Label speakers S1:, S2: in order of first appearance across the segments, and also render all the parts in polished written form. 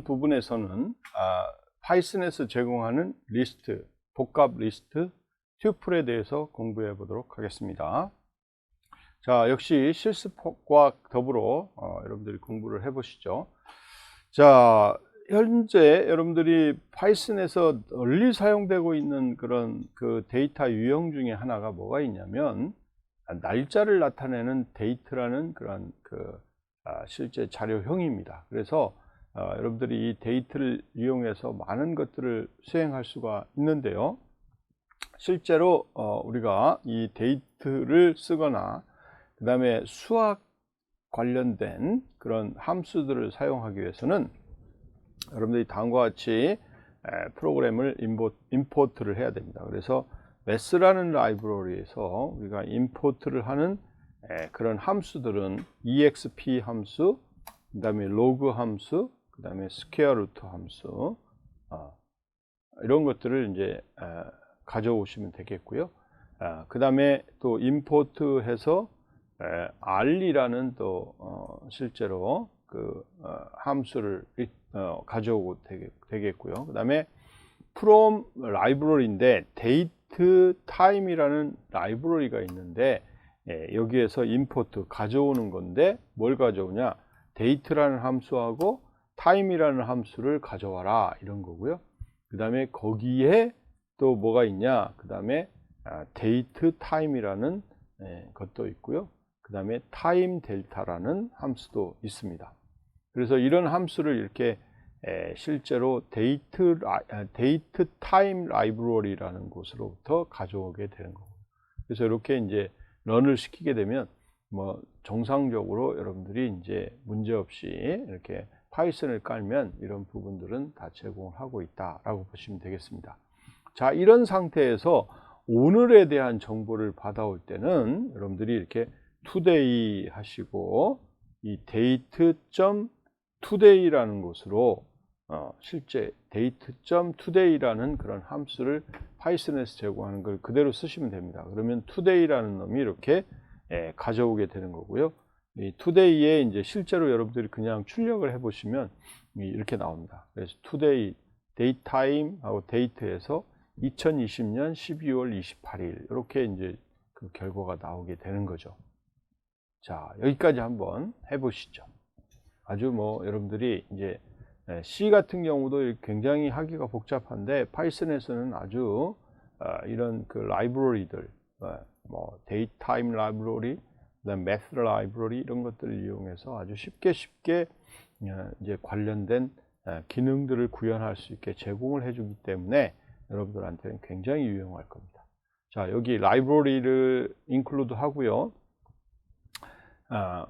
S1: 이번 부분에서는 파이썬에서 제공하는 리스트, 복합 리스트, 튜플에 대해서 공부해 보도록 하겠습니다. 자, 역시 실습과 더불어 여러분들이 공부를 해 보시죠. 자, 현재 여러분들이 파이썬에서 널리 사용되고 있는 그런 그 데이터 유형 중에 하나가 뭐가 있냐면, 날짜를 나타내는 데이트라는 그런 실제 자료형입니다. 그래서 여러분들이 이 데이트를 이용해서 많은 것들을 수행할 수가 있는데요. 실제로 우리가 이 데이트를 쓰거나 그 다음에 수학 관련된 그런 함수들을 사용하기 위해서는 여러분들이 다음과 같이 프로그램을 임포트를 해야 됩니다. 그래서 매스라는 라이브러리에서 우리가 임포트를 하는 그런 함수들은 exp 함수, 그 다음에 로그 함수, 그 다음에 스퀘어 루트 함수, 이런 것들을 이제 가져오시면 되겠고요. 그 다음에 또 임포트 해서 r이라는 또 실제로 그 함수를 가져오고 되겠고요. 그 다음에 from 라이브러리인데 date time이라는 라이브러리가 있는데, 여기에서 임포트 가져오는 건데 뭘 가져오냐, date라는 함수하고 time이라는 함수를 가져와라 이런 거고요. 그 다음에 거기에 또 뭐가 있냐, 그 다음에 date time이라는 것도 있고요. 그 다음에 time delta라는 함수도 있습니다. 그래서 이런 함수를 이렇게 실제로 date time library라는 곳으로부터 가져오게 되는 거고, 그래서 이렇게 이제 런을 시키게 되면 뭐 정상적으로 여러분들이 이제 문제 없이 이렇게 파이썬을 깔면 이런 부분들은 다 제공을 하고 있다라고 보시면 되겠습니다. 자, 이런 상태에서 오늘에 대한 정보를 받아올 때는 여러분들이 이렇게 today 하시고 이 date.today라는 곳으로 실제 date.today라는 그런 함수를 파이썬에서 제공하는 걸 그대로 쓰시면 됩니다. 그러면 today라는 놈이 이렇게 가져오게 되는 거고요. 이 today에 이제 실제로 여러분들이 그냥 출력을 해 보시면 이렇게 나옵니다. 그래서 today, daytime 하고 date에서 2020년 12월 28일 이렇게 이제 그 결과가 나오게 되는 거죠. 자, 여기까지 한번 해 보시죠. 아주 뭐 여러분들이 이제 C 같은 경우도 굉장히 하기가 복잡한데 파이썬에서는 아주 이런 그 라이브러리들, 뭐 데이타임 라이브러리, 그다음 매스 라이브러리 이런 것들을 이용해서 아주 쉽게 이제 관련된 기능들을 구현할 수 있게 제공을 해주기 때문에 여러분들한테는 굉장히 유용할 겁니다. 자, 여기 라이브러리를 인클루드 하고요.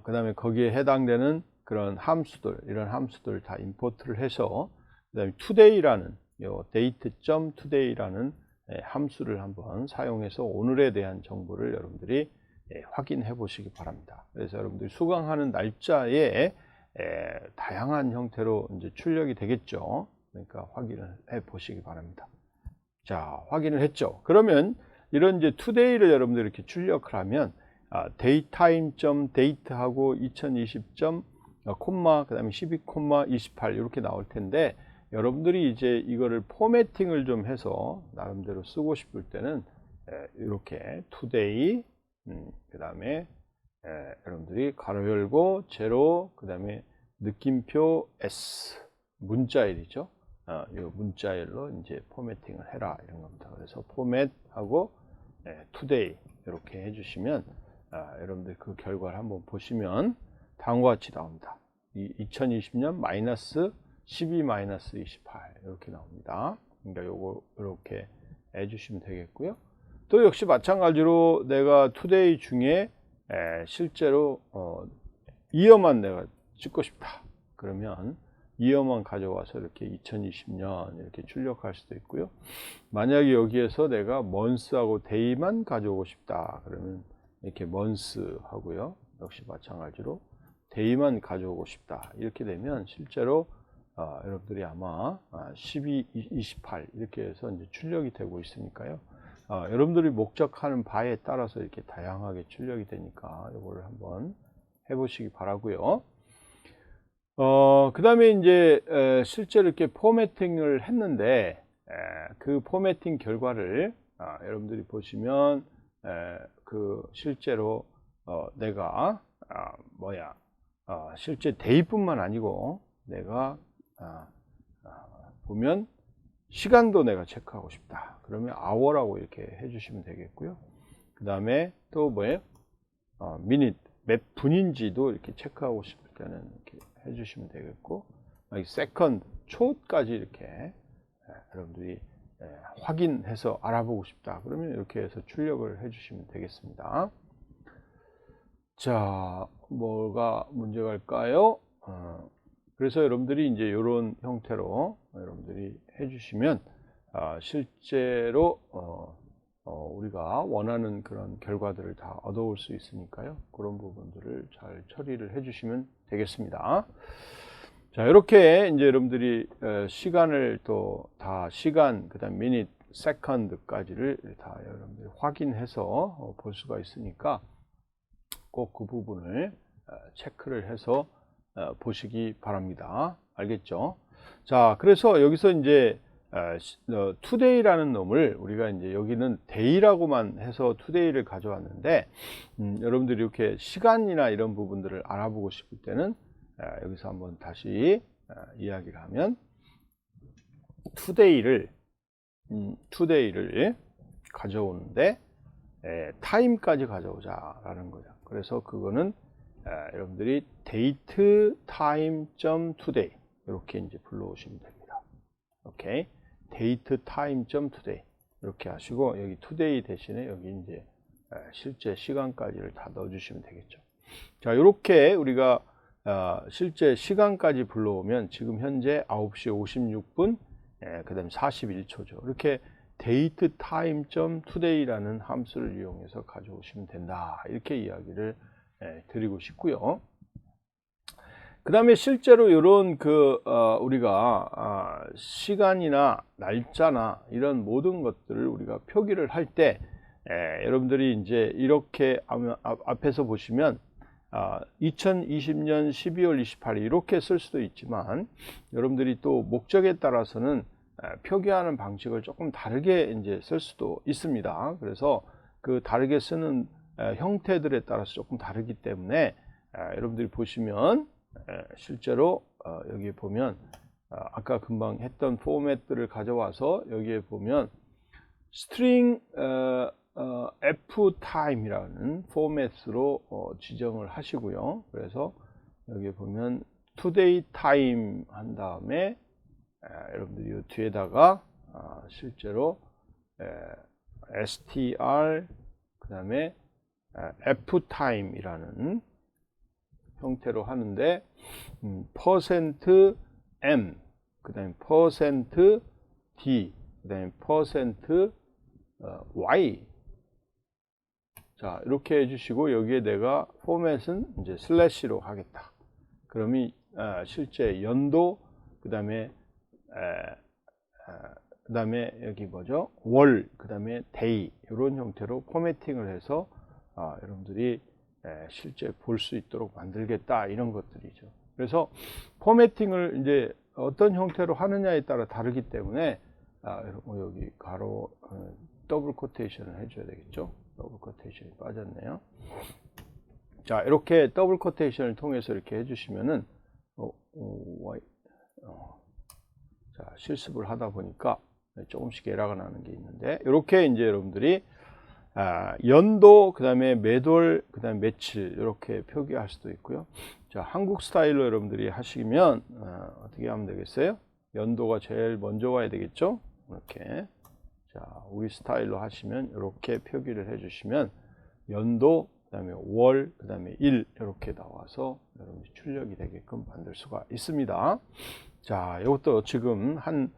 S1: 그 다음에 거기에 해당되는 그런 함수들, 이런 함수들을 다 임포트를 해서 그 다음에 today라는 요 date.today라는 함수를 한번 사용해서 오늘에 대한 정보를 여러분들이 확인해 보시기 바랍니다. 그래서 여러분들이 수강하는 날짜에 다양한 형태로 이제 출력이 되겠죠. 그러니까 확인을 해 보시기 바랍니다. 자, 확인을 했죠. 그러면 이런 이제 today를 여러분들이 이렇게 출력을 하면 daytime.date 하고 2020. 콤마 그 다음에 12,28 이렇게 나올 텐데, 여러분들이 이제 이거를 포매팅을 좀 해서 나름대로 쓰고 싶을 때는 이렇게 today 그 다음에 여러분들이 가로 열고 제로 그 다음에 느낌표 S 문자일이죠. 이 문자일로 이제 포매팅을 해라 이런 겁니다. 그래서 포맷하고 today 이렇게 해주시면 여러분들 그 결과를 한번 보시면 다음과 같이 나옵니다. 2020년 마이너스 12 마이너스 28 이렇게 나옵니다. 그러니까 요거 이렇게 해주시면 되겠고요. 또 역시 마찬가지로 내가 투데이 중에 실제로 이어만 내가 찍고 싶다 그러면 이어만 가져와서 이렇게 2020년 이렇게 출력할 수도 있고요. 만약에 여기에서 내가 month하고 day만 가져오고 싶다 그러면 이렇게 month 하고요. 역시 마찬가지로 day만 가져오고 싶다 이렇게 되면 실제로 여러분들이 아마 12, 28 이렇게 해서 이제 출력이 되고 있으니까요. 여러분들이 목적하는 바에 따라서 이렇게 다양하게 출력이 되니까 이거를 한번 해보시기 바라고요. 그 다음에 이제 실제로 이렇게 포매팅을 했는데 그 포매팅 결과를 여러분들이 보시면 그 실제로 내가 실제 데이뿐만 아니고 내가 보면 시간도 내가 체크하고 싶다. 그러면 hour라고 이렇게 해주시면 되겠고요. 그 다음에 또 뭐예요? minute, 몇 분인지도 이렇게 체크하고 싶을 때는 이렇게 해주시면 되겠고, second, 초까지 이렇게 여러분들이 확인해서 알아보고 싶다. 그러면 이렇게 해서 출력을 해주시면 되겠습니다. 자, 뭐가 문제갈까요? 그래서 여러분들이 이제 이런 형태로 여러분들이 해주시면 실제로 우리가 원하는 그런 결과들을 다 얻어올 수 있으니까요. 그런 부분들을 잘 처리를 해주시면 되겠습니다. 자, 이렇게 이제 여러분들이 시간을 또 다 시간, 그다음 미닛, 세컨드까지를 다 여러분들이 확인해서 볼 수가 있으니까 꼭 그 부분을 체크를 해서 보시기 바랍니다. 알겠죠? 자, 그래서 여기서 이제 today라는 놈을 우리가 이제 여기는 day라고만 해서 today를 가져왔는데, 여러분들이 이렇게 시간이나 이런 부분들을 알아보고 싶을 때는 여기서 한번 다시 이야기를 하면 today를 가져오는데 time까지 가져오자라는 거죠. 그래서 그거는 여러분들이 date time today 이렇게 이제 불러오시면 됩니다. 오케이, date time today 이렇게 하시고 여기 today 대신에 여기 이제 실제 시간까지를 다 넣어주시면 되겠죠. 자, 이렇게 우리가 실제 시간까지 불러오면 지금 현재 9시 56분 그 다음에 41초죠. 이렇게 date time today라는 함수를 이용해서 가져오시면 된다. 이렇게 이야기를 드리고 싶고요. 그 다음에 실제로 이런 우리가 시간이나 날짜나 이런 모든 것들을 우리가 표기를 할 때 여러분들이 이제 이렇게 앞에서 보시면 2020년 12월 28일 이렇게 쓸 수도 있지만 여러분들이 또 목적에 따라서는 표기하는 방식을 조금 다르게 이제 쓸 수도 있습니다. 그래서 그 다르게 쓰는 형태들에 따라서 조금 다르기 때문에 여러분들이 보시면 실제로 여기 보면 아까 금방 했던 포맷들을 가져와서 여기에 보면 string ftime이라는 포맷으로 지정을 하시고요. 그래서 여기 보면 today time 한 다음에 여러분들이 이 뒤에다가 실제로 str 그 다음에 ftime이라는 형태로 하는데 %m 그 다음에 %d 그 다음에 %y 자, 이렇게 해주시고 여기에 내가 포맷은 이제 슬래시로 하겠다. 그러면 실제 연도 그 다음에 여기 뭐죠? 월 그 다음에 데이 이런 형태로 포매팅을 해서 여러분들이 실제 볼 수 있도록 만들겠다 이런 것들이죠. 그래서 포매팅을 이제 어떤 형태로 하느냐에 따라 다르기 때문에 여러분 여기 가로 더블 코테이션을 해줘야 되겠죠. 더블 코테이션이 빠졌네요. 자, 이렇게 더블 코테이션을 통해서 이렇게 해주시면은 자, 실습을 하다 보니까 조금씩 에러가 나는 게 있는데 이렇게 이제 여러분들이 연도 그 다음에 매월 그 다음에 며칠 이렇게 표기할 수도 있고요. 자, 한국 스타일로 여러분들이 하시면 어떻게 하면 되겠어요? 연도가 제일 먼저 와야 되겠죠. 이렇게 자, 우리 스타일로 하시면 이렇게 표기를 해주시면 연도 그 다음에 월 그 다음에 일 이렇게 나와서 여러분이 출력이 되게끔 만들 수가 있습니다. 자, 이것도 지금 한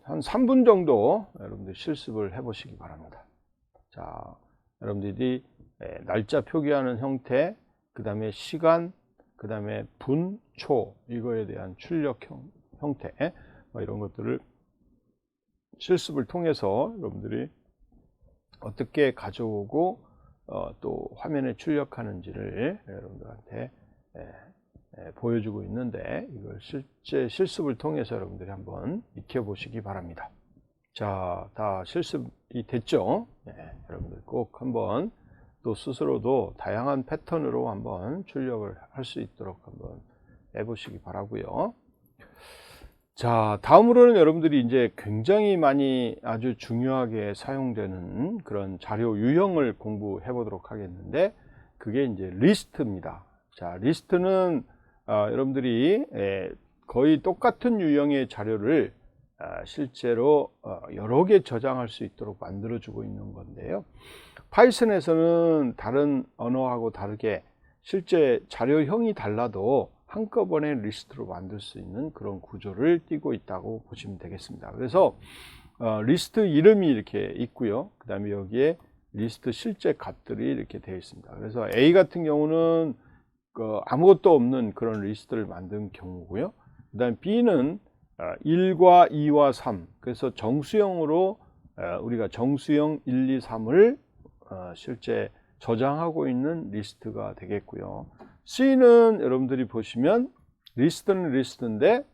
S1: 3분 정도 여러분들 실습을 해 보시기 바랍니다. 자, 여러분들이 날짜 표기하는 형태, 그 다음에 시간, 그 다음에 분, 초 이거에 대한 출력 형태 이런 것들을 실습을 통해서 여러분들이 어떻게 가져오고 또 화면에 출력하는지를 여러분들한테 보여주고 있는데 이걸 실제 실습을 통해서 여러분들이 한번 익혀보시기 바랍니다. 자, 다 실습이 됐죠? 여러분들 꼭 한번 또 스스로도 다양한 패턴으로 한번 출력을 할 수 있도록 한번 해보시기 바라고요. 자, 다음으로는 여러분들이 이제 굉장히 많이 아주 중요하게 사용되는 그런 자료 유형을 공부해 보도록 하겠는데, 그게 이제 리스트입니다. 자, 리스트는 여러분들이 거의 똑같은 유형의 자료를 실제로 여러 개 저장할 수 있도록 만들어 주고 있는 건데요. 파이썬에서는 다른 언어하고 다르게 실제 자료형이 달라도 한꺼번에 리스트로 만들 수 있는 그런 구조를 띠고 있다고 보시면 되겠습니다. 그래서 리스트 이름이 이렇게 있고요. 그 다음에 여기에 리스트 실제 값들이 이렇게 되어 있습니다. 그래서 A 같은 경우는 아무것도 없는 그런 리스트를 만든 경우고요. 그 다음에 B는 1과 2와 3, 그래서 정수형으로 우리가 정수형 1, 2, 3을 실제 저장하고 있는 리스트가 되겠고요. C는 여러분들이 보시면 리스트는 리스트인데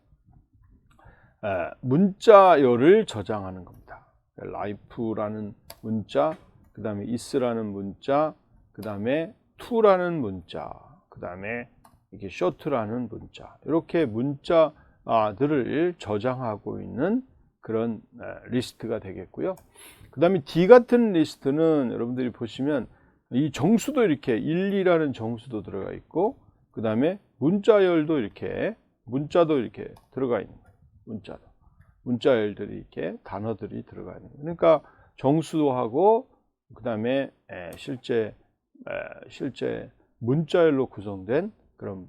S1: 문자열을 저장하는 겁니다. life라는 문자, 그 다음에 is라는 문자, 그 다음에 to라는 문자, 그 다음에 이게 short라는 문자, 이렇게 문자들을 저장하고 있는 그런 리스트가 되겠고요. 그 다음에 D 같은 리스트는 여러분들이 보시면 이 정수도 이렇게 1, 2라는 정수도 들어가 있고, 그 다음에 문자열도 이렇게 문자도 이렇게 들어가 있는 거예요. 문자열들이 이렇게 단어들이 들어가 있는 거예요. 그러니까 정수도 하고, 그 다음에 실제 문자열로 구성된 그런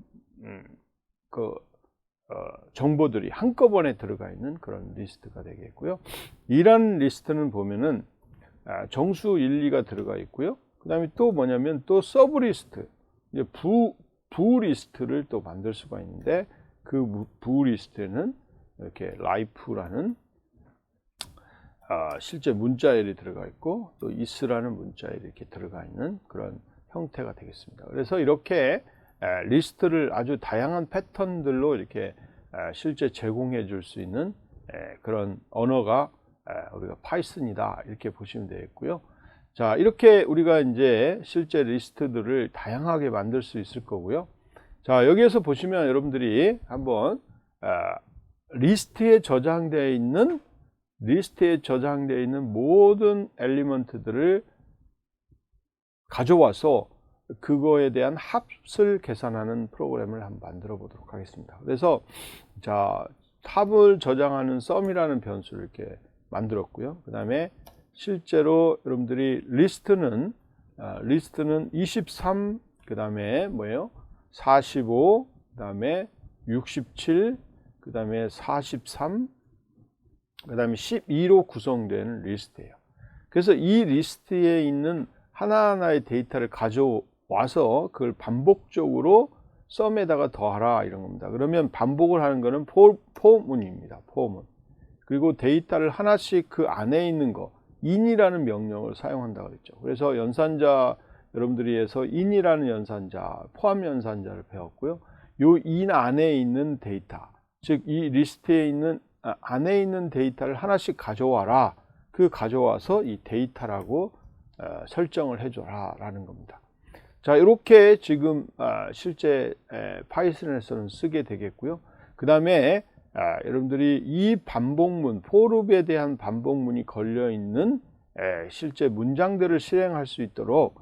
S1: 정보들이 한꺼번에 들어가 있는 그런 리스트가 되겠고요. 이란 리스트는 보면은 정수 1, 2가 들어가 있고요. 그 다음에 또 뭐냐면 또 서브 리스트, 이제 부 리스트를 또 만들 수가 있는데, 그 부 리스트에는 이렇게 life라는 실제 문자열이 들어가 있고, 또 is라는 문자열이 이렇게 들어가 있는 그런 형태가 되겠습니다. 그래서 이렇게 리스트를 아주 다양한 패턴들로 이렇게 실제 제공해 줄 수 있는 그런 언어가 우리가 파이썬이다, 이렇게 보시면 되겠고요. 자, 이렇게 우리가 이제 실제 리스트들을 다양하게 만들 수 있을 거고요. 자, 여기에서 보시면 여러분들이 한번 리스트에 저장되어 있는 모든 엘리먼트들을 가져와서 그거에 대한 합을 계산하는 프로그램을 한번 만들어 보도록 하겠습니다. 그래서 자, 합을 저장하는 sum이라는 변수를 이렇게 만들었고요. 그 다음에 실제로 여러분들이 리스트는 23, 그 다음에 뭐예요? 45, 그 다음에 67, 그 다음에 43, 그 다음에 12로 구성되는 리스트예요. 그래서 이 리스트에 있는 하나하나의 데이터를 가져와서 그걸 반복적으로 sum에다가 더하라, 이런 겁니다. 그러면 반복을 하는 거는 for문입니다. for문. 그리고 데이터를 하나씩 그 안에 있는 거, in이라는 명령을 사용한다고 그랬죠. 그래서 연산자 여러분들이 해서 in이라는 연산자, 포함 연산자를 배웠고요. 요 in 안에 있는 데이터, 즉 이 리스트에 있는 안에 있는 데이터를 하나씩 가져와라. 그 가져와서 이 데이터라고 설정을 해줘라 라는 겁니다. 자, 이렇게 지금 실제 파이썬에서는 쓰게 되겠고요. 그 다음에 여러분들이 이 반복문, forloop에 대한 반복문이 걸려 있는 실제 문장들을 실행할 수 있도록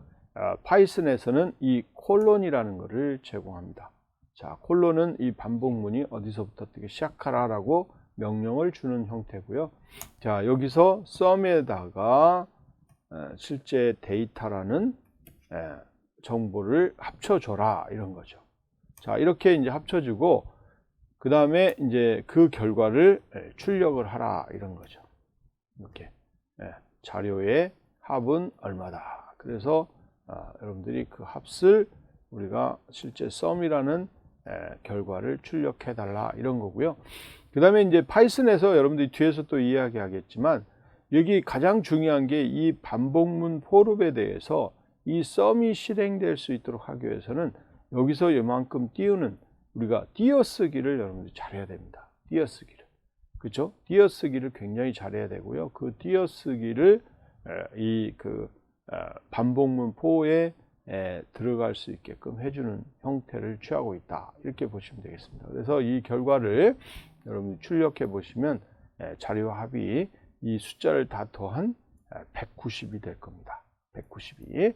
S1: 파이썬에서는 이 콜론이라는 것을 제공합니다. 자, 콜론은 이 반복문이 어디서부터 어떻게 시작하라라고 명령을 주는 형태고요. 자, 여기서 sum에다가 실제 데이터라는 정보를 합쳐줘라, 이런 거죠. 자, 이렇게 이제 합쳐주고, 그 다음에 이제 그 결과를 출력을 하라, 이런 거죠. 이렇게 자료의 합은 얼마다. 그래서 여러분들이 그 합을 우리가 실제 sum이라는 결과를 출력해 달라, 이런 거고요. 그 다음에 이제 파이썬에서 여러분들이 뒤에서 또 이야기하겠지만, 여기 가장 중요한 게 이 반복문 forloop에 대해서 이 sum이 실행될 수 있도록 하기 위해서는 여기서 이만큼 띄우는 우리가 띄어쓰기를 여러분들이 잘해야 됩니다. 띄어쓰기를. 그렇죠? 띄어쓰기를 굉장히 잘해야 되고요. 그 띄어쓰기를 반복문 포에 들어갈 수 있게끔 해주는 형태를 취하고 있다. 이렇게 보시면 되겠습니다. 그래서 이 결과를 여러분이 출력해 보시면 자료 합이 이 숫자를 다 더한 190이 될 겁니다. 190이.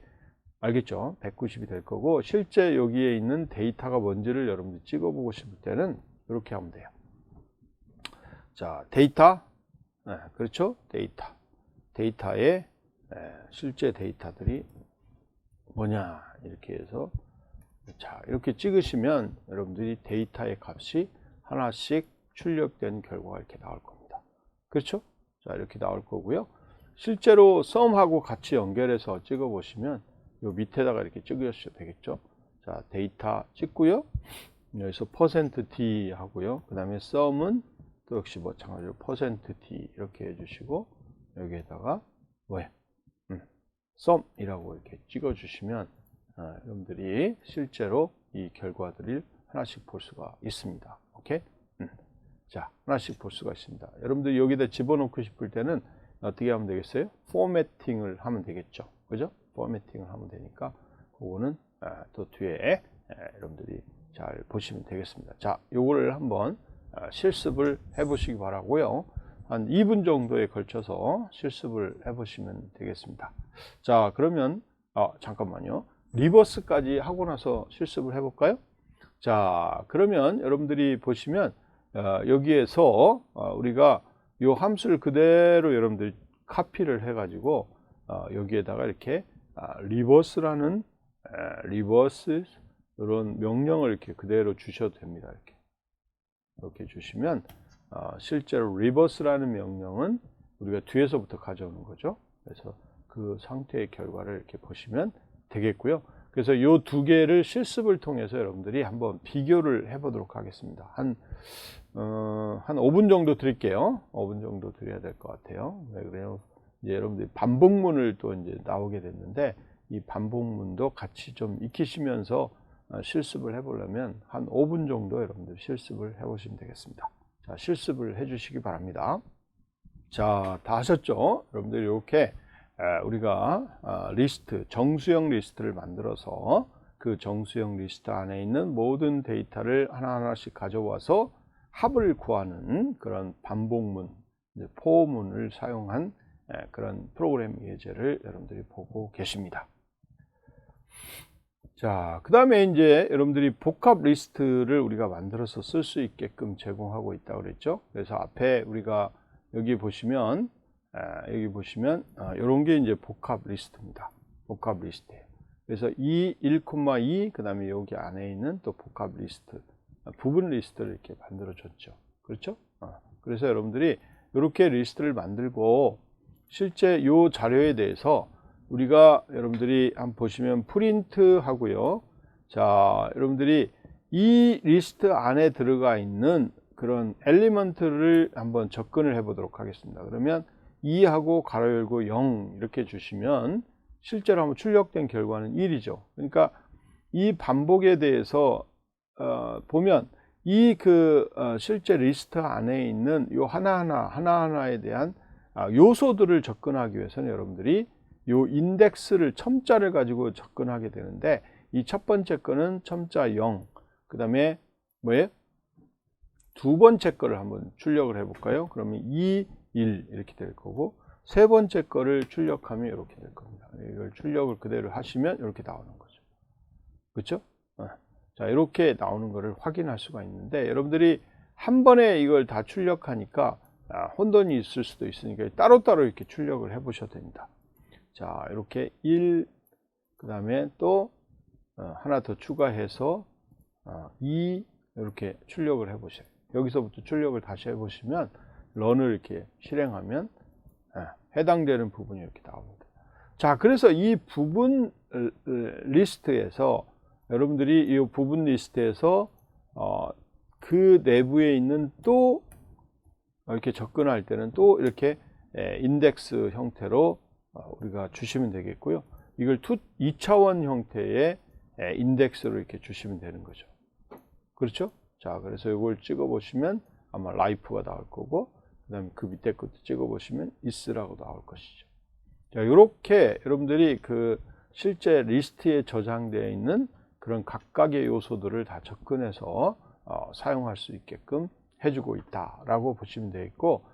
S1: 알겠죠? 190이 될 거고, 실제 여기에 있는 데이터가 뭔지를 여러분들이 찍어보고 싶을 때는 이렇게 하면 돼요. 자, 데이터. 그렇죠? 데이터의 실제 데이터들이 뭐냐, 이렇게 해서, 자, 이렇게 찍으시면 여러분들이 데이터의 값이 하나씩 출력된 결과가 이렇게 나올 겁니다. 그렇죠? 자, 이렇게 나올 거고요. 실제로 썸하고 같이 연결해서 찍어 보시면 요 밑에다가 이렇게 찍으셔도 되겠죠. 자, 데이터 찍고요. 여기서 %t 하고요. 그 다음에 썸은 또 역시 마찬가지로 %t 이렇게 해주시고, 여기에다가 뭐예요? 썸이라고 이렇게 찍어주시면 여러분들이 실제로 이 결과들을 하나씩 볼 수가 있습니다. 오케이? 자, 하나씩 볼 수가 있습니다. 여러분들 여기다 집어넣고 싶을 때는 어떻게 하면 되겠어요? 포매팅을 하면 되겠죠. 그죠? 포매팅을 하면 되니까 그거는 또 뒤에 여러분들이 잘 보시면 되겠습니다. 자, 요거를 한번 실습을 해 보시기 바라고요. 한 2분 정도에 걸쳐서 실습을 해 보시면 되겠습니다. 자, 그러면 잠깐만요. 리버스까지 하고 나서 실습을 해 볼까요? 자, 그러면 여러분들이 보시면 여기에서 우리가 요 함수를 그대로 여러분들이 카피를 해 가지고 여기에다가 이렇게 리버스라는 리버스 이런 명령을 이렇게 그대로 주셔도 됩니다. 이렇게 주시면 실제로 리버스라는 명령은 우리가 뒤에서부터 가져오는 거죠. 그래서 그 상태의 결과를 이렇게 보시면 되겠고요. 그래서 이 두 개를 실습을 통해서 여러분들이 한번 비교를 해 보도록 하겠습니다. 한 5분 정도 드릴게요. 5분 정도 드려야 될 것 같아요. 왜 그래요? 이제 여러분들이 반복문을 또 이제 나오게 됐는데, 이 반복문도 같이 좀 익히시면서 실습을 해 보려면 한 5분 정도 여러분들 실습을 해 보시면 되겠습니다. 자, 실습을 해 주시기 바랍니다. 자, 다 하셨죠? 여러분들 이렇게 우리가 리스트, 정수형 리스트를 만들어서 그 정수형 리스트 안에 있는 모든 데이터를 하나하나씩 가져와서 합을 구하는 그런 반복문, 포문을 사용한 그런 프로그램 예제를 여러분들이 보고 계십니다. 자, 그 다음에 이제 여러분들이 복합 리스트를 우리가 만들어서 쓸 수 있게끔 제공하고 있다고 그랬죠. 그래서 앞에 우리가 여기 보시면 이런 게 이제 복합 리스트입니다. 복합 리스트예요. 그래서 1,2 그 다음에 여기 안에 있는 또 복합 리스트, 부분 리스트를 이렇게 만들어 줬죠. 그렇죠? 그래서 여러분들이 이렇게 리스트를 만들고 실제 이 자료에 대해서 우리가 여러분들이 한번 보시면 프린트 하고요. 자, 여러분들이 이 리스트 안에 들어가 있는 그런 엘리먼트를 한번 접근을 해 보도록 하겠습니다. 그러면 2하고 가로 열고 0 이렇게 주시면 실제로 한번 출력된 결과는 1이죠. 그러니까 이 반복에 대해서 보면 이 실제 리스트 안에 있는 요 하나하나에 대한 요소들을 접근하기 위해서는 여러분들이 요 인덱스를 첨자를 가지고 접근하게 되는데, 이 첫 번째 거는 첨자 0, 그 다음에 뭐예요? 두 번째 거를 한번 출력을 해 볼까요? 그러면 2, 1 이렇게 될 거고, 세 번째 거를 출력하면 이렇게 될 겁니다. 이걸 출력을 그대로 하시면 이렇게 나오는 거죠. 그렇죠? 자, 이렇게 나오는 거를 확인할 수가 있는데, 여러분들이 한 번에 이걸 다 출력하니까 혼돈이 있을 수도 있으니까 따로따로 이렇게 출력을 해 보셔도 됩니다. 자, 이렇게 1, 그 다음에 또 하나 더 추가해서 2 이렇게 출력을 해 보세요. 여기서부터 출력을 다시 해 보시면 런을 이렇게 실행하면 해당되는 부분이 이렇게 나옵니다. 자, 그래서 이 부분 리스트에서 여러분들이 이 부분 리스트에서 그 내부에 있는 또 이렇게 접근할 때는 또 이렇게 인덱스 형태로 우리가 주시면 되겠고요. 이걸 2차원 형태의 인덱스로 이렇게 주시면 되는 거죠. 그렇죠? 자, 그래서 이걸 찍어 보시면 아마 life가 나올 거고, 그 다음에 그 밑에 것도 찍어 보시면 is라고 나올 것이죠. 자, 이렇게 여러분들이 그 실제 리스트에 저장되어 있는 그런 각각의 요소들을 다 접근해서 사용할 수 있게끔 해주고 있다라고 보시면 되겠고,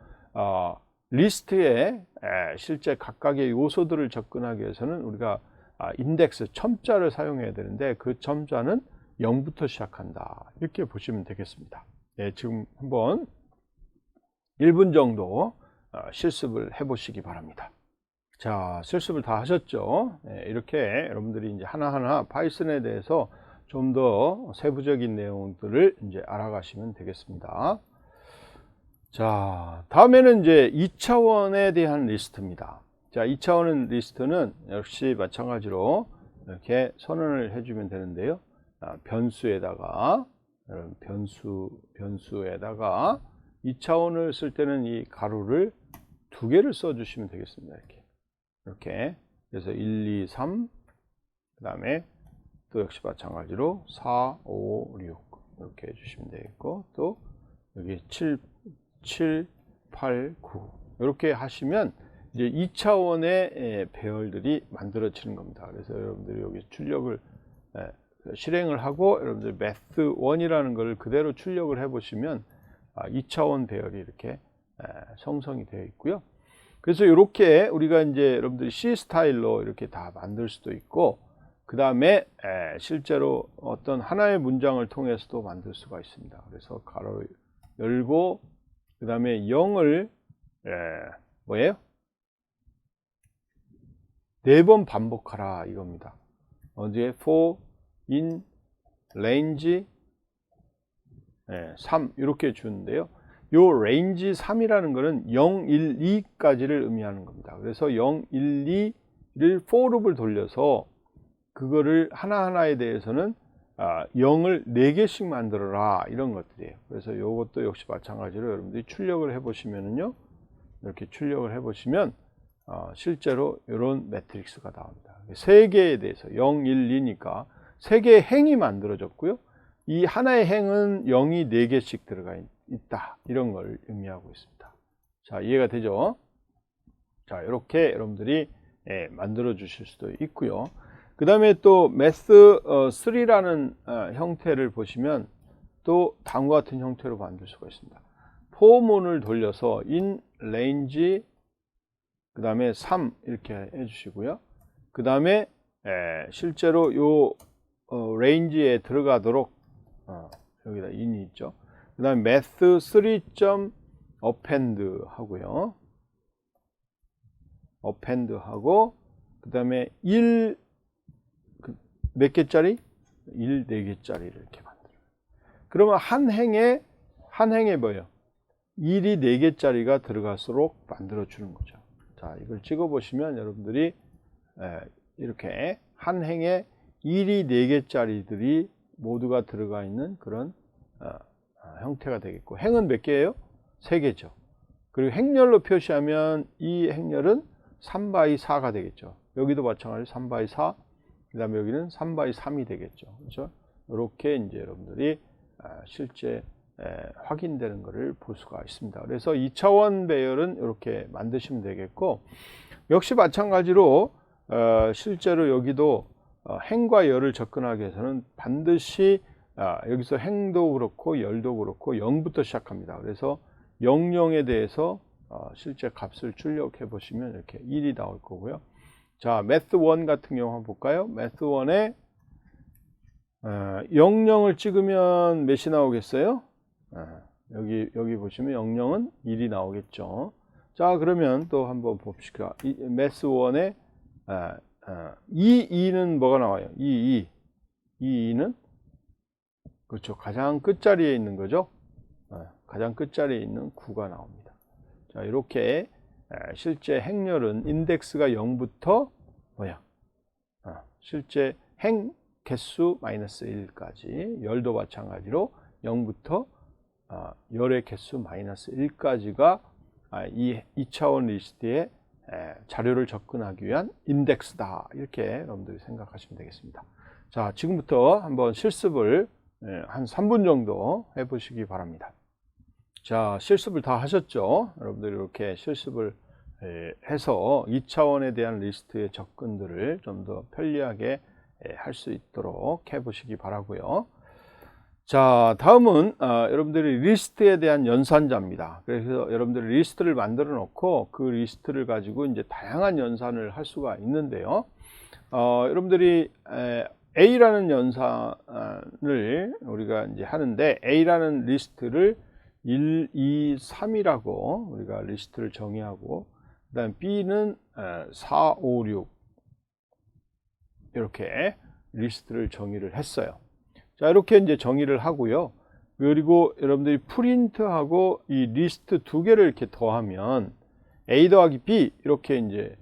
S1: 리스트에 실제 각각의 요소들을 접근하기 위해서는 우리가 인덱스 첨자를 사용해야 되는데, 그 첨자는 0부터 시작한다, 이렇게 보시면 되겠습니다. 네, 지금 한번 1분 정도 실습을 해 보시기 바랍니다. 자, 실습을 다 하셨죠? 네, 이렇게 여러분들이 이제 하나하나 파이썬에 대해서 좀 더 세부적인 내용들을 이제 알아가시면 되겠습니다. 자, 다음에는 이제 2차원에 대한 리스트입니다. 자, 2차원 리스트는 역시 마찬가지로 이렇게 선언을 해주면 되는데요. 변수에다가, 변수에다가 2차원을 쓸 때는 이 가로를 2개를 써주시면 되겠습니다. 이렇게. 그래서 1, 2, 3, 그 다음에 또 역시 마찬가지로 4, 5, 6 이렇게 해주시면 되겠고, 또 여기 7, 8, 9 이렇게 하시면 이제 2차원의 배열들이 만들어지는 겁니다. 그래서 여러분들이 여기 출력을 실행을 하고 여러분들 math 1이라는 걸 그대로 출력을 해 보시면 2차원 배열이 이렇게 형성이 되어 있고요. 그래서 이렇게 우리가 이제 여러분들이 C 스타일로 이렇게 다 만들 수도 있고, 그 다음에 실제로 어떤 하나의 문장을 통해서도 만들 수가 있습니다. 그래서 가로 열고, 그 다음에 0을 뭐예요? 4번 반복하라 이겁니다. 어디에 for, in, range 3 이렇게 주는데요. 요 range 3이라는 것은 0, 1, 2까지를 의미하는 겁니다. 그래서 0, 1, 2를 for 룹을 돌려서 그거를 하나하나에 대해서는 0을 4개씩 만들어라 이런 것들이에요. 그래서 이것도 역시 마찬가지로 여러분들이 출력을 해 보시면은요, 이렇게 출력을 해 보시면 실제로 이런 매트릭스가 나옵니다. 3개에 대해서 0, 1, 2니까 3개의 행이 만들어졌고요. 이 하나의 행은 0이 4개씩 들어가 있다, 이런 걸 의미하고 있습니다. 자, 이해가 되죠? 자, 이렇게 여러분들이 만들어 주실 수도 있고요. 그 다음에 또 math 3라는 형태를 보시면 또 다음과 같은 형태로 만들 수가 있습니다. 포문을 돌려서 in, range, 그 다음에 3 이렇게 해주시고요. 그 다음에 실제로 요 range에 들어가도록 여기다 in이 있죠. 그 다음에 math 3. append 하고요. append 하고, 그 다음에 1 몇 개짜리? 1, 4개짜리를 이렇게 만들어요. 그러면 한 행에 뭐예요? 1이 4개짜리가 들어갈수록 만들어 주는 거죠. 자, 이걸 찍어 보시면 여러분들이 이렇게 한 행에 1이 4개짜리들이 모두가 들어가 있는 그런 형태가 되겠고, 행은 몇 개예요? 3개죠. 그리고 행렬로 표시하면 이 행렬은 3/4가 되겠죠. 여기도 마찬가지로 3/4, 그 다음에 여기는 3/3이 되겠죠. 그렇죠? 이렇게 이제 여러분들이 실제 확인되는 것을 볼 수가 있습니다. 그래서 2차원 배열은 이렇게 만드시면 되겠고, 역시 마찬가지로 실제로 여기도 행과 열을 접근하기 위해서는 반드시 여기서 행도 그렇고 열도 그렇고 0부터 시작합니다. 그래서 00에 대해서 실제 값을 출력해 보시면 이렇게 1이 나올 거고요. 자, math 1 같은 경우 한번 볼까요? math 1에 00을 찍으면 몇이 나오겠어요? 여기 보시면 00은 1이 나오겠죠. 자, 그러면 또 한번 봅시다. math 1에 2는 뭐가 나와요? 2는 그렇죠. 가장 끝자리에 있는 거죠. 가장 끝자리에 있는 9가 나옵니다. 자, 이렇게 실제 행렬은 인덱스가 0부터 뭐야? 실제 행 개수 -1까지, 열도 마찬가지로 0부터 열의 개수 -1까지가 이 2차원 리스트에 자료를 접근하기 위한 인덱스다, 이렇게 여러분들이 생각하시면 되겠습니다. 자, 지금부터 한번 실습을 한 3분 정도 해보시기 바랍니다. 자, 실습을 다 하셨죠? 여러분들이 이렇게 실습을 해서 2차원에 대한 리스트의 접근들을 좀 더 편리하게 할 수 있도록 해보시기 바라고요. 자, 다음은 여러분들이 리스트에 대한 연산자입니다. 그래서 여러분들이 리스트를 만들어 놓고 그 리스트를 가지고 이제 다양한 연산을 할 수가 있는데요. 여러분들이 A라는 연산을 우리가 이제 하는데, A라는 리스트를 1, 2, 3이라고 우리가 리스트를 정의하고, 그 다음 B는 4, 5, 6 이렇게 리스트를 정의를 했어요. 자, 이렇게 이제 정의를 하고요. 그리고 여러분들이 프린트하고 이 리스트 두 개를 이렇게 더하면 A 더하기 B 이렇게 이제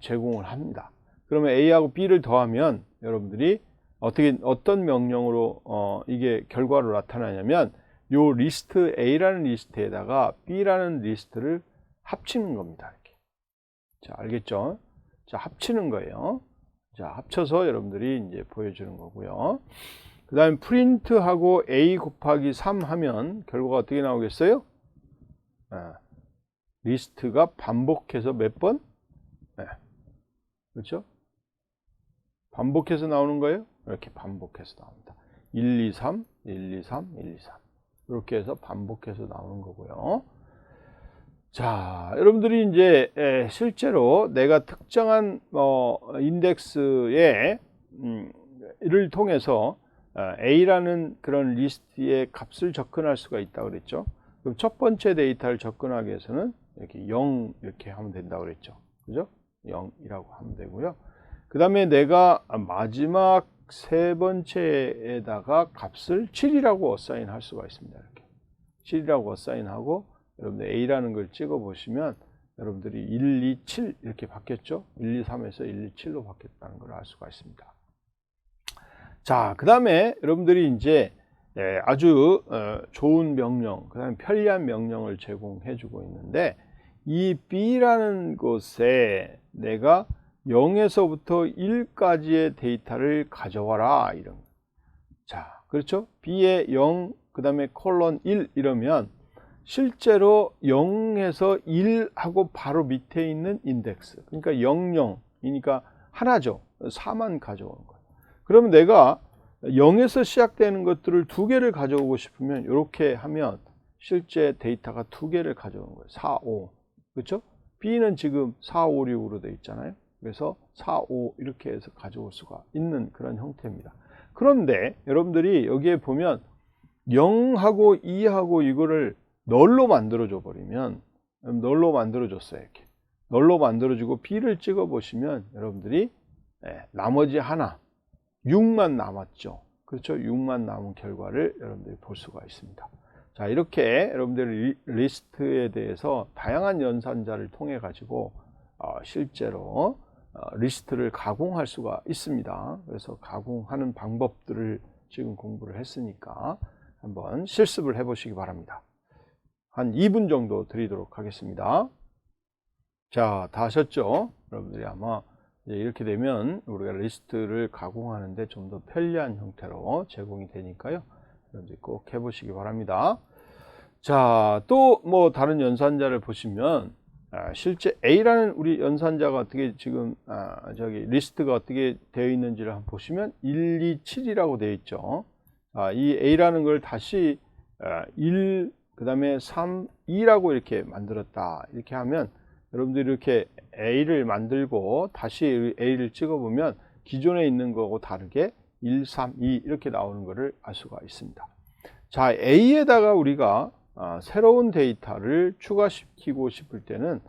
S1: 제공을 합니다. 그러면 A하고 B를 더하면 여러분들이 어떤 명령으로 이게 결과로 나타나냐면, 요 리스트 A라는 리스트에다가 B라는 리스트를 합치는 겁니다. 이렇게. 자, 알겠죠? 자, 합치는 거예요. 자, 합쳐서 여러분들이 이제 보여주는 거고요. 그 다음에 프린트하고 A 곱하기 3 하면 결과가 어떻게 나오겠어요? 리스트가 반복해서 몇 번? 그렇죠? 반복해서 나오는 거예요. 이렇게 반복해서 나옵니다. 1, 2, 3, 1, 2, 3, 1, 2, 3 이렇게 해서 반복해서 나오는 거고요. 자, 여러분들이 이제 실제로 내가 특정한 인덱스에 를 통해서 A라는 그런 리스트의 값을 접근할 수가 있다고 그랬죠. 그럼 첫 번째 데이터를 접근하기 위해서는 이렇게 0 이렇게 하면 된다고 그랬죠. 그죠? 0이라고 하면 되고요. 그 다음에 내가 마지막 세 번째에다가 값을 7이라고 어사인 할 수가 있습니다. 이렇게 7이라고 어사인하고, 여러분들 A라는 걸 찍어 보시면 여러분들이 1, 2, 7 이렇게 바뀌었죠. 1, 2, 3에서 1, 2, 7로 바뀌었다는 걸 알 수가 있습니다. 자, 그 다음에 여러분들이 이제 아주 좋은 명령, 그 다음에 편리한 명령을 제공해 주고 있는데, 이 B라는 곳에 내가 0에서부터 1까지의 데이터를 가져와라, 이런. 자, 그렇죠? B에 0, 그 다음에 콜론 1 이러면 실제로 0에서 1하고 바로 밑에 있는 인덱스, 그러니까 00이니까 하나죠. 4만 가져오는 거예요. 그러면 내가 0에서 시작되는 것들을 두 개를 가져오고 싶으면 이렇게 하면 실제 데이터가 두 개를 가져오는 거예요. 4, 5. 그렇죠? B는 지금 4, 5, 6으로 되어 있잖아요. 그래서 4, 5 이렇게 해서 가져올 수가 있는 그런 형태입니다. 그런데 여러분들이 여기에 보면 0하고 2하고 이거를 널로 만들어 줘 버리면, 널로 만들어 줬어요. 이렇게 널로 만들어 주고 B를 찍어 보시면 여러분들이 나머지 하나 6만 남았죠. 그렇죠? 6만 남은 결과를 여러분들이 볼 수가 있습니다. 자, 이렇게 여러분들이 리스트에 대해서 다양한 연산자를 통해 가지고 실제로 리스트를 가공할 수가 있습니다. 그래서 가공하는 방법들을 지금 공부를 했으니까 한번 실습을 해 보시기 바랍니다. 한 2분 정도 드리도록 하겠습니다. 자, 다 하셨죠? 여러분들이 아마 이렇게 되면 우리가 리스트를 가공하는데 좀 더 편리한 형태로 제공이 되니까요. 여러분들이 꼭 해보시기 바랍니다. 자, 또 뭐 다른 연산자를 보시면 실제 A라는 우리 연산자가 어떻게 지금 리스트가 어떻게 되어 있는지를 한번 보시면 1, 2, 7이라고 되어 있죠. 이 A라는 걸 다시 1, 그 다음에 3, 2라고 이렇게 만들었다. 이렇게 하면 여러분들이 이렇게 A를 만들고 다시 A를 찍어보면 기존에 있는 거하고 다르게 1, 3, 2 이렇게 나오는 것을 알 수가 있습니다. 자, A에다가 우리가 새로운 데이터를 추가시키고 싶을 때는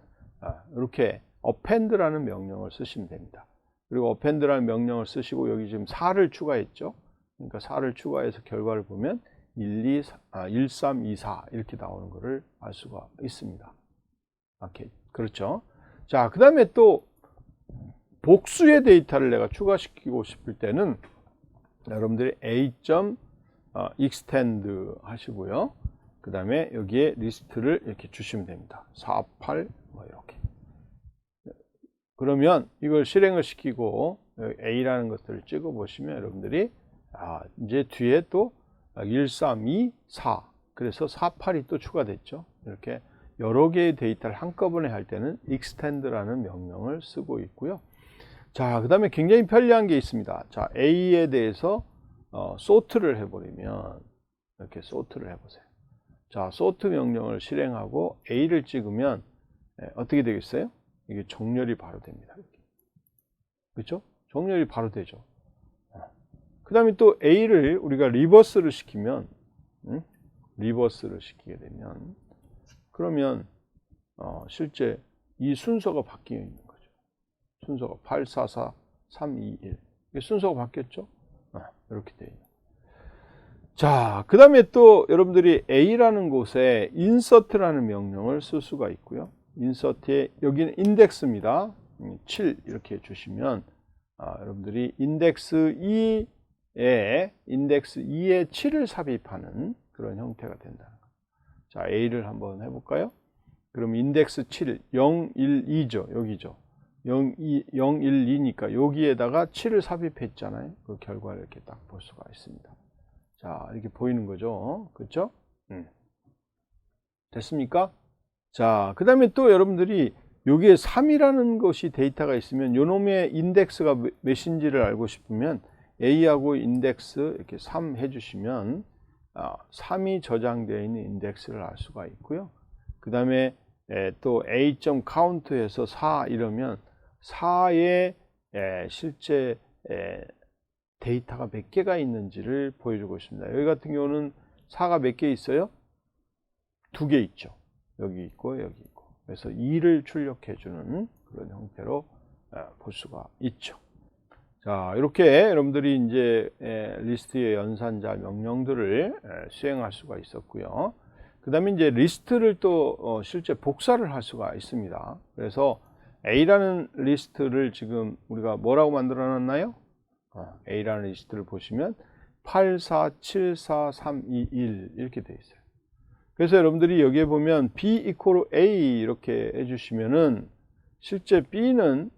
S1: 이렇게 append라는 명령을 쓰시면 됩니다. 그리고 append라는 명령을 쓰시고 여기 지금 4를 추가했죠. 그러니까 4를 추가해서 결과를 보면 1, 3, 2, 4 이렇게 나오는 것을 알 수가 있습니다. 오케이. 그렇죠. 자, 그 다음에 또 복수의 데이터를 내가 추가시키고 싶을 때는 여러분들이 a.extend 하시고요. 그 다음에 여기에 리스트를 이렇게 주시면 됩니다. 4, 8 뭐 이렇게. 그러면 이걸 실행을 시키고 A라는 것들을 찍어 보시면 여러분들이 이제 뒤에 또 1, 3, 2, 4. 그래서 4, 8이 또 추가됐죠. 이렇게 여러 개의 데이터를 한꺼번에 할 때는 extend라는 명령을 쓰고 있고요. 자, 그 다음에 굉장히 편리한 게 있습니다. 자, A에 대해서 sort를 해버리면 이렇게 sort를 해보세요. 자, sort 명령을 실행하고 A를 찍으면 어떻게 되겠어요? 이게 정렬이 바로 됩니다. 그렇죠? 정렬이 바로 되죠. 그 다음에 또 A를 우리가 리버스를 시키면, 리버스를 시키게 되면, 그러면 실제 이 순서가 바뀌어 있는 거죠. 순서가 8, 4, 4, 3, 2, 1. 순서가 바뀌었죠? 이렇게 되어 있는. 자, 그 다음에 또 여러분들이 A라는 곳에 insert라는 명령을 쓸 수가 있고요. insert에 여기는 index입니다. 7 이렇게 주시면 여러분들이 index 2에 7을 삽입하는 그런 형태가 된다는 거죠. 자, A를 한번 해볼까요? 그럼 index 7, 0, 1, 2죠. 여기죠. 0, 1, 2니까 여기에다가 7을 삽입했잖아요. 그 결과를 이렇게 딱 볼 수가 있습니다. 자, 이렇게 보이는 거죠. 그렇죠? 됐습니까? 자, 그 다음에 또 여러분들이 여기에 3이라는 것이 데이터가 있으면 요놈의 인덱스가 몇인지를 알고 싶으면 A하고 인덱스 이렇게 3 해주시면 3이 저장되어 있는 인덱스를 알 수가 있고요. 그 다음에 또 A.count에서 4 이러면 4의 실제 데이터가 몇 개가 있는지를 보여주고 있습니다. 여기 같은 경우는 4가 몇 개 있어요? 2개 있죠. 여기 있고 여기 있고. 그래서 2를 출력해 주는 그런 형태로 볼 수가 있죠. 자, 이렇게 여러분들이 이제 리스트의 연산자 명령들을 수행할 수가 있었고요. 그 다음에 이제 리스트를 또 실제 복사를 할 수가 있습니다. 그래서 A라는 리스트를 지금 우리가 뭐라고 만들어 놨나요? A라는 리스트를 보시면 8, 4, 7, 4, 3, 2, 1 이렇게 되어 있어요. 그래서 여러분들이 여기에 보면 B equal A 이렇게 해주시면은 실제 B는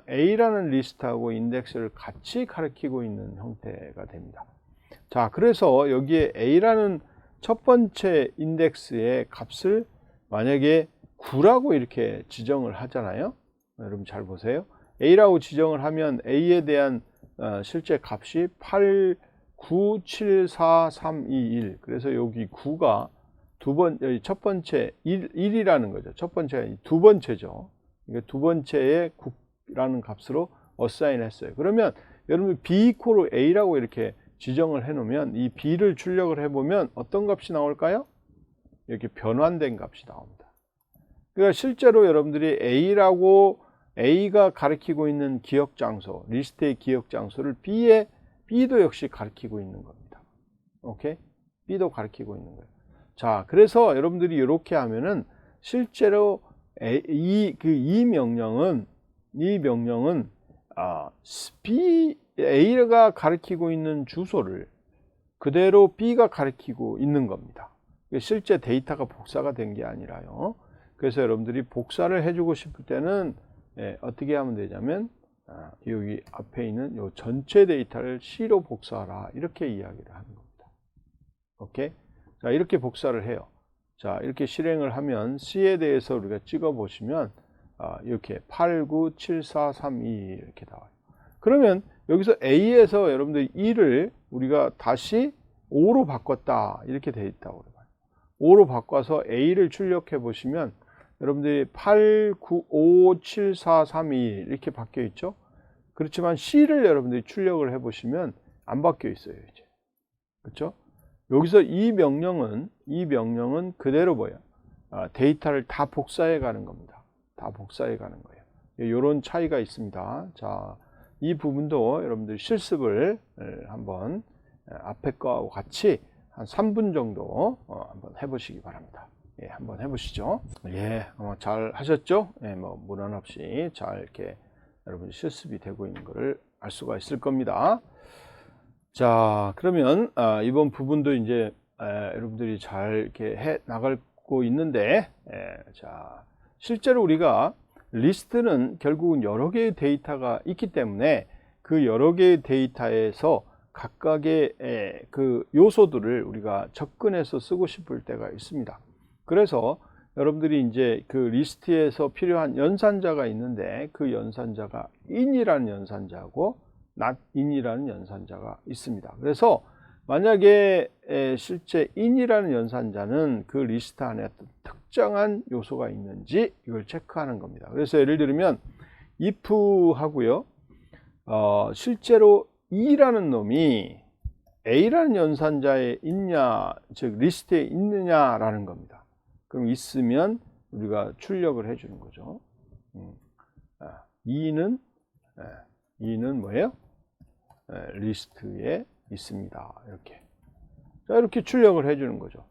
S1: A라는 리스트하고 인덱스를 같이 가리키고 있는 형태가 됩니다. 자, 그래서 여기에 A라는 첫 번째 인덱스의 값을 만약에 9라고 이렇게 지정을 하잖아요. 여러분 잘 보세요. A라고 지정을 하면 A에 대한 실제 값이 8, 9, 7, 4, 3, 2, 1. 그래서 여기 9가 첫 번째 1이라는 거죠. 첫 번째가 두 번째죠. 그러니까 두 번째의 9라는 값으로 어사인 했어요. 그러면 여러분 B equal A라고 이렇게 지정을 해 놓으면 이 B를 출력을 해 보면 어떤 값이 나올까요? 이렇게 변환된 값이 나옵니다. 그러니까 실제로 여러분들이 A가 가리키고 있는 기억 장소, 리스트의 기억 장소를 B도 역시 가리키고 있는 겁니다. 오케이? B도 가리키고 있는 거예요. 자, 그래서 여러분들이 이렇게 하면은 실제로 이 명령은 A가 가리키고 있는 주소를 그대로 B가 가리키고 있는 겁니다. 실제 데이터가 복사가 된 게 아니라요. 그래서 여러분들이 복사를 해주고 싶을 때는 어떻게 하면 되냐면 여기 앞에 있는 요 전체 데이터를 C로 복사하라 이렇게 이야기를 하는 겁니다. 오케이? 자, 이렇게 복사를 해요. 자, 이렇게 실행을 하면 C에 대해서 우리가 찍어 보시면 이렇게 8, 9, 7, 4, 3, 2 이렇게 나와요. 그러면 여기서 A에서 여러분들 2를 우리가 다시 5로 바꿨다 이렇게 되어 있다고 그래요. 5로 바꿔서 A를 출력해 보시면 여러분들이 8, 9, 5, 7, 4, 3, 2 이렇게 바뀌어 있죠. 그렇지만 C를 여러분들이 출력을 해 보시면 안 바뀌어 있어요. 이제. 그렇죠? 여기서 이 명령은 그대로 뭐예요? 데이터를 다 복사해 가는 겁니다. 다 복사해 가는 거예요. 이런 차이가 있습니다. 자, 이 부분도 여러분들이 실습을 한번 앞에 거하고 같이 한 3분 정도 한번 해보시기 바랍니다. 예, 한번 해보시죠. 예, 잘 하셨죠? 예, 뭐 무난 없이 잘 이렇게 여러분 실습이 되고 있는 것을 알 수가 있을 겁니다. 자, 그러면 이번 부분도 이제 여러분들이 잘 이렇게 해 나가고 있는데, 자, 실제로 우리가 리스트는 결국은 여러 개의 데이터가 있기 때문에 그 여러 개의 데이터에서 각각의 그 요소들을 우리가 접근해서 쓰고 싶을 때가 있습니다. 그래서 여러분들이 이제 그 리스트에서 필요한 연산자가 있는데 그 연산자가 in이라는 연산자하고 not in이라는 연산자가 있습니다. 그래서 만약에 실제 in이라는 연산자는 그 리스트 안에 어떤 특정한 요소가 있는지 이걸 체크하는 겁니다. 그래서 예를 들면 if 하고요. 실제로 e라는 놈이 a라는 연산자에 있냐, 즉 리스트에 있느냐라는 겁니다. 그럼 있으면 우리가 출력을 해주는 거죠. e는 뭐예요? 리스트에 있습니다. 이렇게. 자, 이렇게 출력을 해주는 거죠.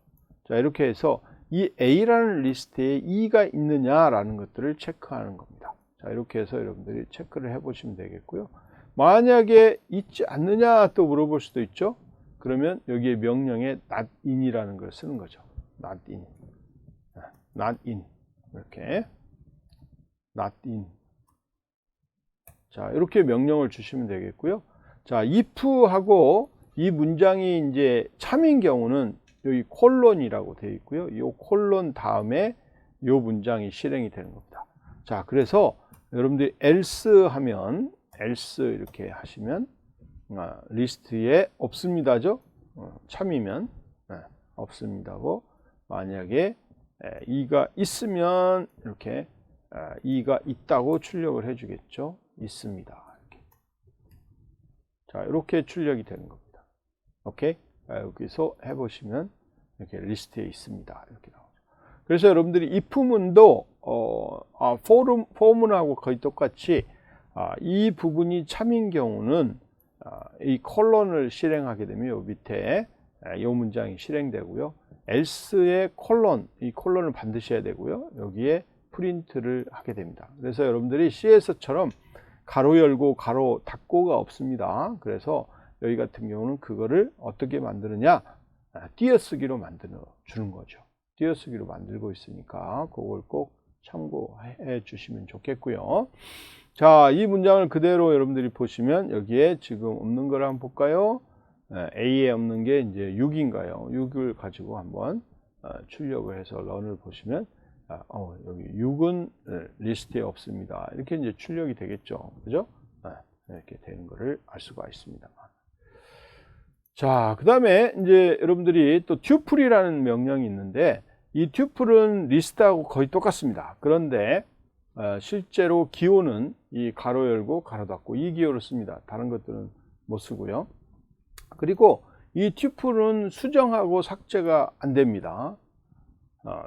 S1: 자, 이렇게 해서 이 A라는 리스트에 E가 있느냐라는 것들을 체크하는 겁니다. 자, 이렇게 해서 여러분들이 체크를 해보시면 되겠고요. 만약에 있지 않느냐 또 물어볼 수도 있죠. 그러면 여기에 명령에 not in이라는 걸 쓰는 거죠. not in. not in. 이렇게. not in. 자, 이렇게 명령을 주시면 되겠고요. 자, if하고 이 문장이 이제 참인 경우는 여기 콜론이라고 되어 있고요. 이 콜론 다음에 이 문장이 실행이 되는 겁니다. 자, 그래서 여러분들이 else 하면 else 이렇게 하시면 리스트에 없습니다죠. 참이면 없습니다고, 만약에 e가 있으면 이렇게 e가 있다고 출력을 해주겠죠. 있습니다. 이렇게. 자, 이렇게 출력이 되는 겁니다. 오케이? 여기서 해보시면 이렇게 리스트에 있습니다. 이렇게 나오죠. 그래서 여러분들이 if문도 for문하고 거의 똑같이 이 부분이 참인 경우는 이 콜론을 실행하게 되면 이 밑에 이 문장이 실행되고요. else의 콜론, 이 콜론을 반드시 해야 되고요. 여기에 프린트를 하게 됩니다. 그래서 여러분들이 CS처럼 가로 열고 가로 닫고가 없습니다. 그래서 여기 같은 경우는 그거를 어떻게 만드느냐, 띄어쓰기로 만들어 주는 거죠. 띄어쓰기로 만들고 있으니까 그걸 꼭 참고해 주시면 좋겠고요. 자, 이 문장을 그대로 여러분들이 보시면 여기에 지금 없는 걸 한번 볼까요? A에 없는 게 이제 6인가요? 6을 가지고 한번 출력을 해서 런을 보시면 여기 6은 리스트에 없습니다. 이렇게 이제 출력이 되겠죠. 그죠? 이렇게 되는 것을 알 수가 있습니다. 자, 그 다음에 이제 여러분들이 또 tuple 명령이 있는데, 이 tuple은 리스트하고 거의 똑같습니다. 그런데 실제로 기호는 이 가로 열고 가로 닫고 이 기호를 씁니다. 다른 것들은 못 쓰고요. 그리고 이 tuple은 수정하고 삭제가 안 됩니다.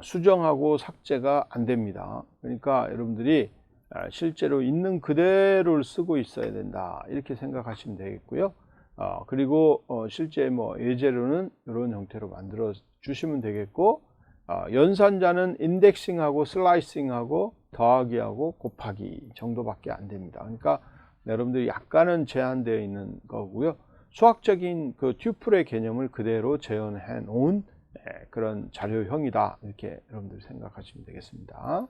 S1: 수정하고 삭제가 안 됩니다. 그러니까 여러분들이 실제로 있는 그대로를 쓰고 있어야 된다, 이렇게 생각하시면 되겠고요. 그리고 실제 예제로는 이런 형태로 만들어 주시면 되겠고, 연산자는 인덱싱하고 슬라이싱하고 더하기하고 곱하기 정도밖에 안 됩니다. 그러니까 여러분들이 약간은 제한되어 있는 거고요. 수학적인 그 튜플의 개념을 그대로 재현해 놓은 그런 자료형이다, 이렇게 여러분들이 생각하시면 되겠습니다.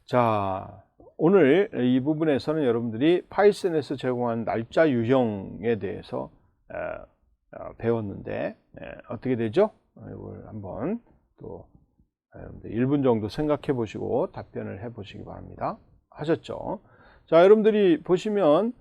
S1: 자, 오늘 이 부분에서는 여러분들이 파이썬에서 제공한 날짜 유형에 대해서 배웠는데 어떻게 되죠? 이걸 한번 또 여러분들 1분 정도 생각해 보시고 답변을 해 보시기 바랍니다. 하셨죠? 자, 여러분들이 보시면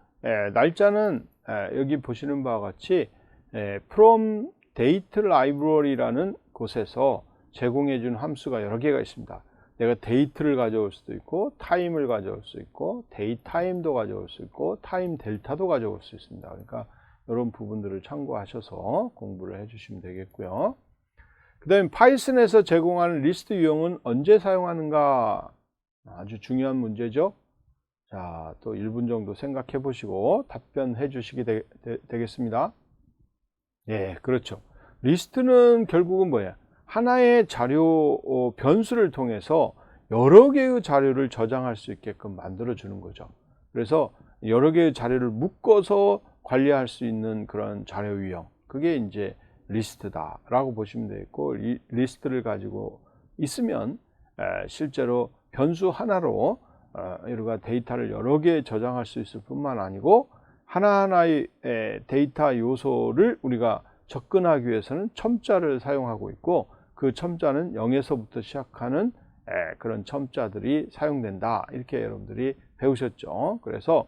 S1: 날짜는 여기 보시는 바와 같이 from date library라는 곳에서 제공해 준 함수가 여러 개가 있습니다. 내가 데이트를 가져올 수도 있고, 타임을 가져올 수 있고, 데이타임도 가져올 수 있고, 타임 델타도 가져올 수 있습니다. 그러니까 이런 부분들을 참고하셔서 공부를 해주시면 되겠고요. 그 다음에 파이썬에서 제공하는 리스트 유형은 언제 사용하는가? 아주 중요한 문제죠. 자, 또 1분 정도 생각해 보시고 답변해 주시게 되겠습니다. 예, 그렇죠. 리스트는 결국은 뭐야? 하나의 자료 변수를 통해서 여러 개의 자료를 저장할 수 있게끔 만들어 주는 거죠. 그래서 여러 개의 자료를 묶어서 관리할 수 있는 그런 자료 유형, 그게 이제 리스트다 라고 보시면 되겠고, 리스트를 가지고 있으면 실제로 변수 하나로 여러 데이터를 여러 개 저장할 수 있을 뿐만 아니고 하나하나의 데이터 요소를 우리가 접근하기 위해서는 첨자를 사용하고 있고, 그 첨자는 0에서부터 시작하는 그런 첨자들이 사용된다. 이렇게 여러분들이 배우셨죠. 그래서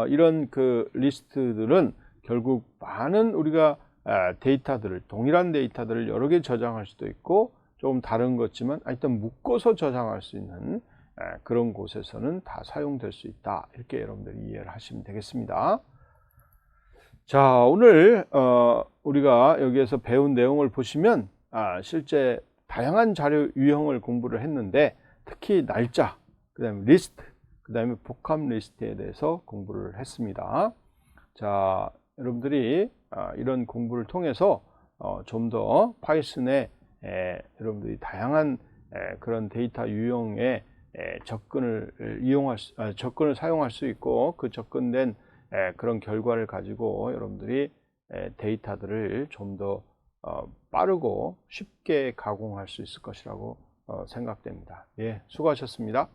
S1: 이런 그 리스트들은 결국 많은 우리가 데이터들을, 동일한 데이터들을 여러 개 저장할 수도 있고 조금 다른 것지만 하여튼 묶어서 저장할 수 있는 그런 곳에서는 다 사용될 수 있다. 이렇게 여러분들이 이해를 하시면 되겠습니다. 자, 오늘 우리가 여기에서 배운 내용을 보시면 실제 다양한 자료 유형을 공부를 했는데, 특히 날짜, 그 다음에 리스트, 그 다음에 복합 리스트에 대해서 공부를 했습니다. 자, 여러분들이 이런 공부를 통해서 좀 더 파이썬에 여러분들이 다양한 그런 데이터 유형의 접근을 접근을 사용할 수 있고, 그 접근된 그런 결과를 가지고 여러분들이 데이터들을 좀 더 빠르고 쉽게 가공할 수 있을 것이라고 생각됩니다. 예, 수고하셨습니다.